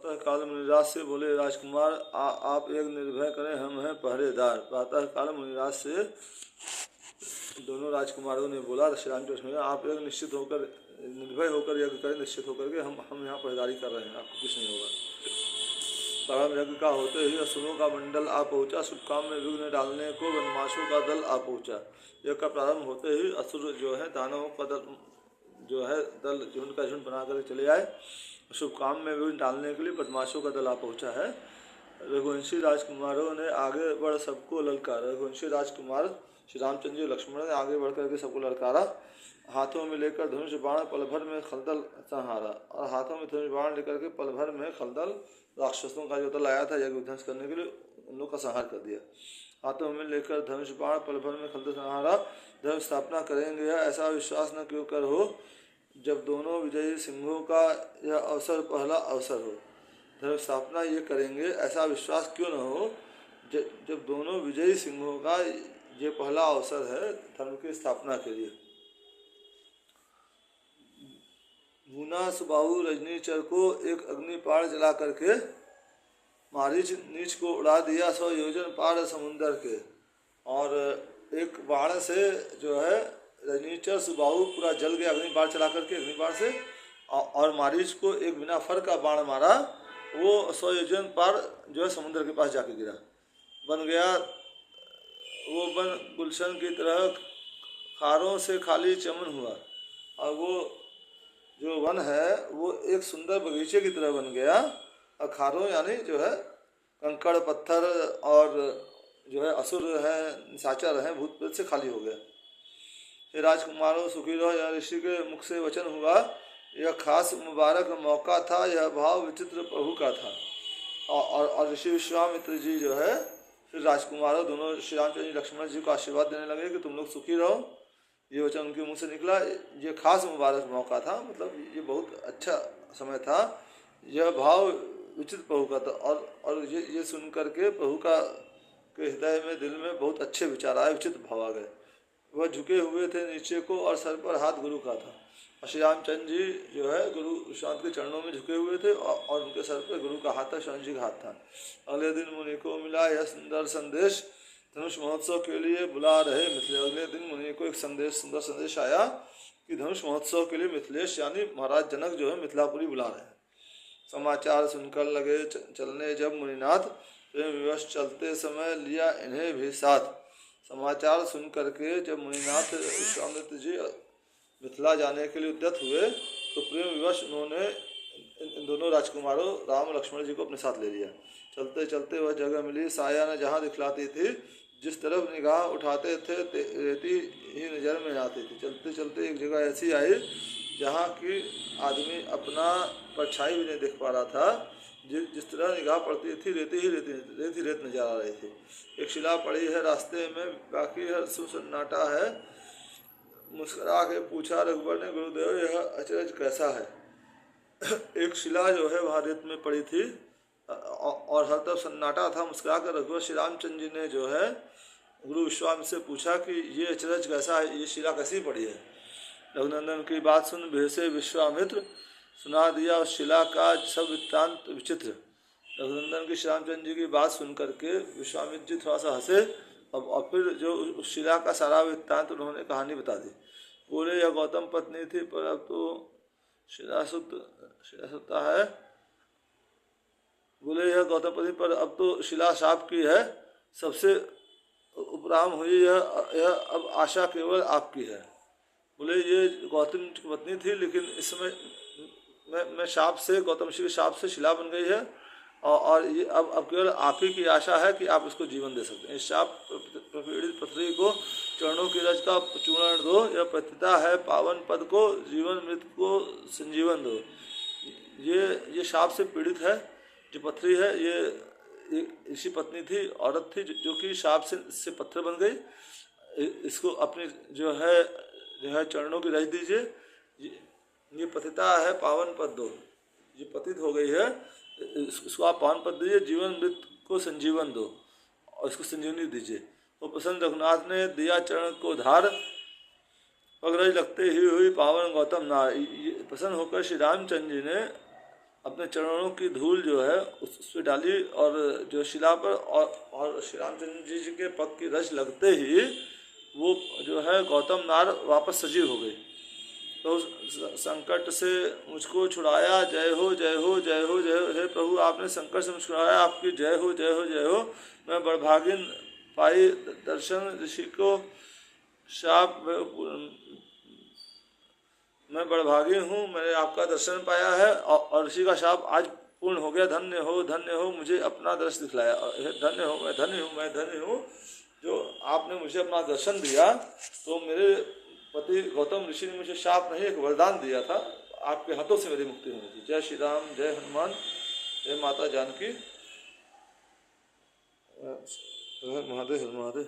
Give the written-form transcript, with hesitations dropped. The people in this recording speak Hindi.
प्रातः काल मुनिराज से बोले, राजकुमार आप एक निर्भय करें, हम हैं पहरेदार। प्रातः काल मुनिराज से दोनों राजकुमारों ने बोला, श्री रामचंद्र ने, आप एक निश्चित होकर निर्भय होकर यज्ञ करें, निश्चित होकर के हम यहाँ पहरेदारी कर रहे हैं, आपको कुछ नहीं होगा। परम यज्ञ का होते ही असुरों का मंडल आ पहुँचा, शुभ काम में विघ्न डालने को वनमाशों का दल आ पहुँचा। यज्ञ का प्रारंभ होते ही असुर जो है दानवों का दल झुंड का झुंड बना कर चले आए। शुभ काम में विघ्न डालने के लिए बदमाशों का दल आ पहुँचा है। रघुवंशी राजकुमारों ने आगे बढ़ सबको ललकारा। रघुवंशी राजकुमार श्री रामचंद्र जी लक्ष्मण ने आगे बढ़ करके सबको ललकारा। हाथों में लेकर धनुष बाण पल भर में खलदल संहारा। और हाथों में धनुष बाण लेकर के पल भर में खलदल राक्षसों का जो दल आया था यज्ञ ध्वंस करने के लिए, उन लोग का संहार कर दिया। हाथों में लेकर धनुष बाण पल भर में खलदल संहारा। धर्म स्थापना करेंगे ऐसा विश्वास न क्यों कर हो, जब दोनों विजयी सिंहों का यह अवसर पहला अवसर हो। धर्म स्थापना ये करेंगे ऐसा विश्वास क्यों न हो, जब दोनों विजयी सिंहों का ये पहला अवसर है धर्म की स्थापना के लिए। भूना सुबाहु रजनीचर को एक अग्निपाड़ जला करके मारीच नीच को उड़ा दिया 100 योजन पार समुंदर के। और एक बाण से जो है रजनीचर सुबाहु पूरा जल गया अग्निबाण चला करके अग्निबाण से। और मारीच को एक बिना फर का बाण मारा, वो 100 योजन पार जो है समुद्र के पास जाके गिरा। बन गया वो वन गुलशन की तरह खारों से खाली चमन हुआ। और वो जो वन है वो एक सुंदर बगीचे की तरह बन गया। और खारों यानी जो है कंकड़ पत्थर और जो है असुर है निशाचर हैं भूत प्रेत से खाली हो गया। हे राजकुमारों सुखी रहो, यह ऋषि के मुख से वचन हुआ, यह खास मुबारक मौका था, यह भाव विचित्र प्रभु का था। और ऋषि विश्वामित्र जी जो है फिर राजकुमारों दोनों श्री रामचंद्र जी लक्ष्मण जी को आशीर्वाद देने लगे कि तुम लोग सुखी रहो। ये वचन उनके मुंह से निकला। ये खास मुबारक मौका था, मतलब ये बहुत अच्छा समय था। यह भाव विचित्र प्रभु का था। और ये सुन करके प्रभु का के हृदय में दिल में बहुत अच्छे विचार आए, विचित्र भाव आ गए। वह झुके हुए थे नीचे को और सर पर हाथ गुरु का था। और श्री रामचंद्र जी जो है गुरु शांत के चरणों में झुके हुए थे और उनके सर पर गुरु का हाथ था, शांत जी का हाथ था। अगले दिन मुनि को मिला यह सुंदर संदेश, धनुष महोत्सव के लिए बुला रहे मिथिलेश। अगले दिन मुनि को एक सुंदर संदेश आया कि धनुष महोत्सव के लिए मिथिलेश यानी महाराज जनक जो है मिथिलापुरी बुला रहे हैं। समाचार सुनकर लगे चलने जब मुनिनाथ, प्रेम विवश चलते समय लिया इन्हें भी साथ। समाचार सुन करके जब मुनिनाथ विश्वामित्र जी मिथिला जाने के लिए उद्यत हुए तो प्रेम विवश उन्होंने इन दोनों राजकुमारों राम लक्ष्मण जी को अपने साथ ले लिया। चलते चलते वह जगह मिली साया न जहाँ दिखलाती थी, जिस तरफ निगाह उठाते थे रेती ही नज़र में आती थी। चलते चलते एक जगह ऐसी आई जहाँ की आदमी अपना परछाई भी नहीं देख पा रहा था। जिस तरह निगाह पड़ती थी रेत नजर आ रही थी। एक शिला पड़ी है रास्ते में, बाकी हर सुसन्नाटा है। मुस्कुरा के पूछा रघुवर ने, गुरुदेव यह अचरज कैसा है। एक शिला जो है वहाँ रेत में पड़ी थी और हर तरफ सन्नाटा था। मुस्कुरा कर रघुवर श्री रामचंद्र जी ने जो है गुरु विश्वामित्र से पूछा कि ये अचरज कैसा है, ये शिला कैसी पड़ी है। रघुनंदन की बात सुन भेसे विश्वामित्र, सुना दिया उस शिला का सब वृत्तांत विचित्र। रघुनंदन की श्री रामचंद्र जी की बात सुन करके विश्वामित्र जी थोड़ा सा हंसे और फिर जो उस शिला का सारा वृत्तांत उन्होंने कहानी बता दी। बोले यह गौतम पत्नी थी, पर अब तो शिला सुता है। बोले यह गौतम पत्नी पर अब तो शिला शाप की है, सबसे उपराम हुई यह अब आशा केवल आपकी है। बोले ये गौतम की पत्नी थी, लेकिन इस समय मैं शाप से गौतम ऋषि के शाप से शिला बन गई है और ये अब केवल आप ही की आशा है कि आप इसको जीवन दे सकते हैं। इस शाप प्रपीड़ित पृथ्वी को चरणों की रज का चूर्ण दो, यह प्रतिता है पावन पद को, जीवन मृत्यु को संजीवन दो। ये शाप से पीड़ित है जो पथरी है, ये ऋषि पत्नी थी, औरत थी जो कि शाप से पत्थर बन गई। इसको अपनी जो है चरणों की रज दीजिए। ये पतिता है पावन पद दो, ये पतित हो गई है, इसको आप पावन पद दीजिए, जीवन मृत्यु को संजीवन दो और इसको संजीवनी दीजिए। तो प्रसन्न रघुनाथ ने दिया चरण को धार, पगरज लगते ही हुई पावन गौतम नार। प्रसन्न होकर श्री रामचंद्र जी ने अपने चरणों की धूल जो है उस पर डाली और जो शिला पर, और श्री रामचंद्र जी के पग की रज लगते ही वो जो है गौतम नार वापस सजीव हो गई। तो उस संकट से मुझको छुड़ाया, जय हो जय हो जय हो जय हो, हे प्रभु आपने संकट से मुझको छुड़ाया, आपकी जय हो जय हो जय हो। मैं बड़भागिन पाई दर्शन, ऋषि को शाप, मैं बड़भागी हूँ, मैंने आपका दर्शन पाया है और ऋषि का शाप आज पूर्ण हो गया। धन्य हो मुझे अपना दर्शन दिखलाया। धन्य हो, मैं धन्य हूँ, मैं धन्य हूँ जो आपने मुझे अपना दर्शन दिया। तो मेरे पति गौतम ऋषि ने मुझे शाप नहीं, एक वरदान दिया था, आपके हाथों से मेरी मुक्ति होनी थी। जय श्री राम, जय हनुमान, जय माता जानकी, महादेव महादेव महादेव।